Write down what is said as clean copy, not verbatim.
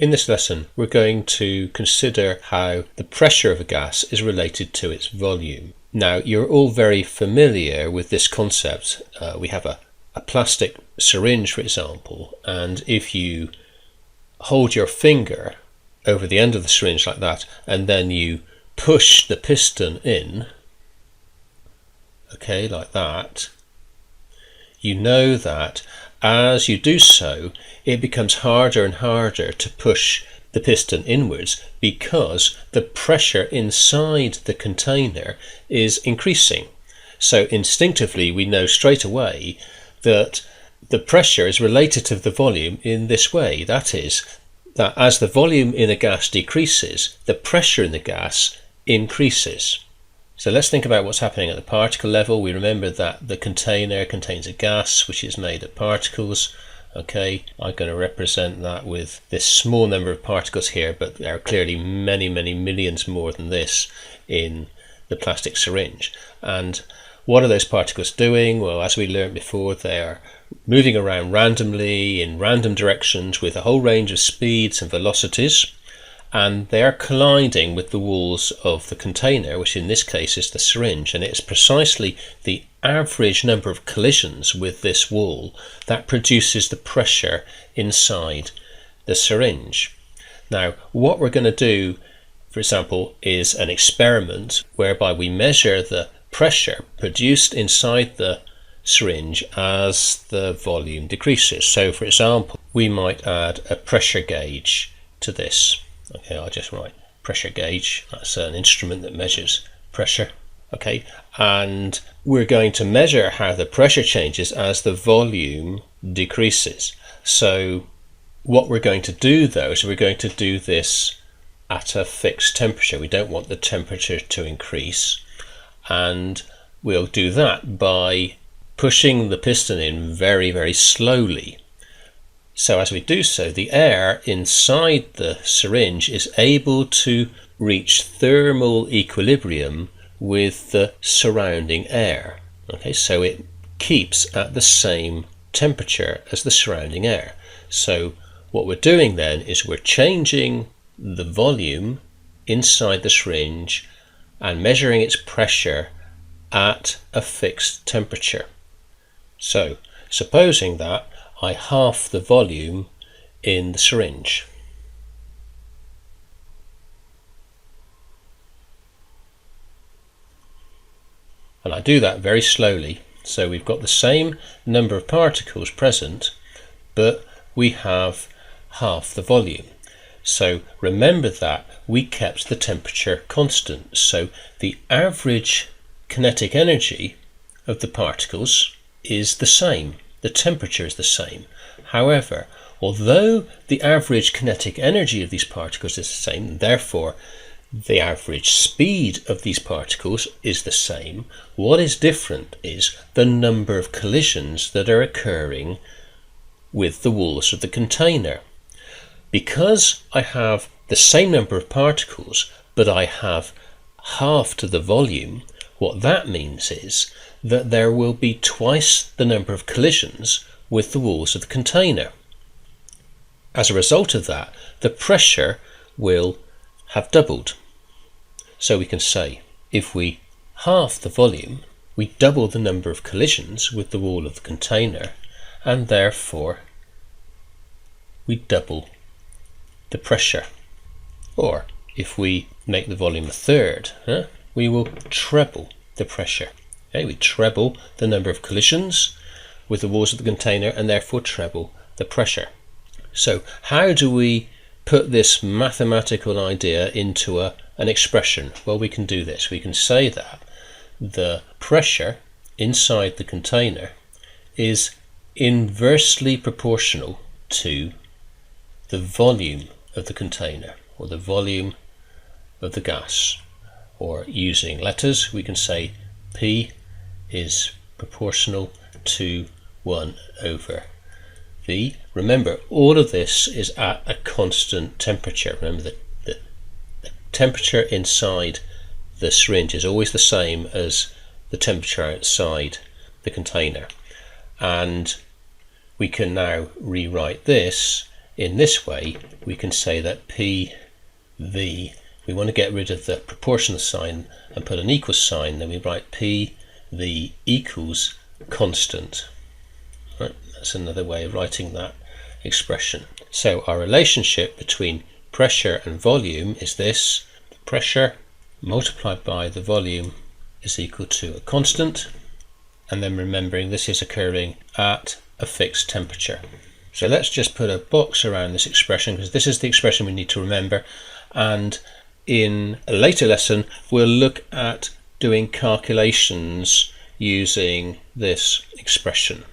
In this lesson, we're going to consider how the pressure of a gas is related to its volume. Now, you're all very familiar with this concept. We have a plastic syringe, for example, and if you hold your finger over the end of the syringe like that, and then you push the piston in, okay, like that, you know that as you do so, it becomes harder and harder to push the piston inwards because the pressure inside the container is increasing. So instinctively, we know straight away that the pressure is related to the volume in this way. That is, that as the volume in a gas decreases, the pressure in the gas increases. So let's think about what's happening at the particle level. We remember that the container contains a gas which is made of particles. Okay, I'm going to represent that with this small number of particles here, but there are clearly many millions more than this in the plastic syringe. And what are those particles doing? Well, as we learned before, they are moving around randomly in random directions with a whole range of speeds and velocities, and they are colliding with the walls of the container, which in this case is the syringe, and it's precisely the average number of collisions with this wall that produces the pressure inside the syringe. Now, what we're going to do, for example, is an experiment whereby we measure the pressure produced inside the syringe as the volume decreases. So, for example, we might add a pressure gauge to this. Okay, I'll just write pressure gauge. That's an instrument that measures pressure. Okay, and we're going to measure how the pressure changes as the volume decreases. So what we're going to do though is we're going to do this at a fixed temperature. We don't want the temperature to increase, and we'll do that by pushing the piston in very slowly. So as we do so, the air inside the syringe is able to reach thermal equilibrium with the surrounding air. Okay, so it keeps at the same temperature as the surrounding air. So what we're doing then is we're changing the volume inside the syringe and measuring its pressure at a fixed temperature. So supposing that I half the volume in the syringe. And I do that very slowly, so we've got the same number of particles present, but we have half the volume. So remember that we kept the temperature constant, so the average kinetic energy of the particles is the same. The temperature is the same. However, although the average kinetic energy of these particles is the same, and therefore the average speed of these particles is the same, what is different is the number of collisions that are occurring with the walls of the container. Because I have the same number of particles, but I have half to the volume, what that means is that there will be twice the number of collisions with the walls of the container. As a result of that, the pressure will have doubled. So we can say, if we halve the volume, we double the number of collisions with the wall of the container, and therefore we double the pressure. Or if we make the volume a third, we will treble the pressure. Okay, we treble the number of collisions with the walls of the container and therefore treble the pressure. So how do we put this mathematical idea into an expression? Well, we can do this. We can say that the pressure inside the container is inversely proportional to the volume of the container, or the volume of the gas. Or using letters, we can say P is proportional to 1 over V. Remember, all of this is at a constant temperature. Remember that the temperature inside the syringe is always the same as the temperature outside the container. And we can now rewrite this in this way, we can say that PV, we want to get rid of the proportional sign and put an equal sign, then we write PV equals constant. Right? That's another way of writing that expression. So our relationship between pressure and volume is this: pressure multiplied by the volume is equal to a constant, and then remembering this is occurring at a fixed temperature. So let's just put a box around this expression, because this is the expression we need to remember, and in a later lesson we'll look at doing calculations using this expression.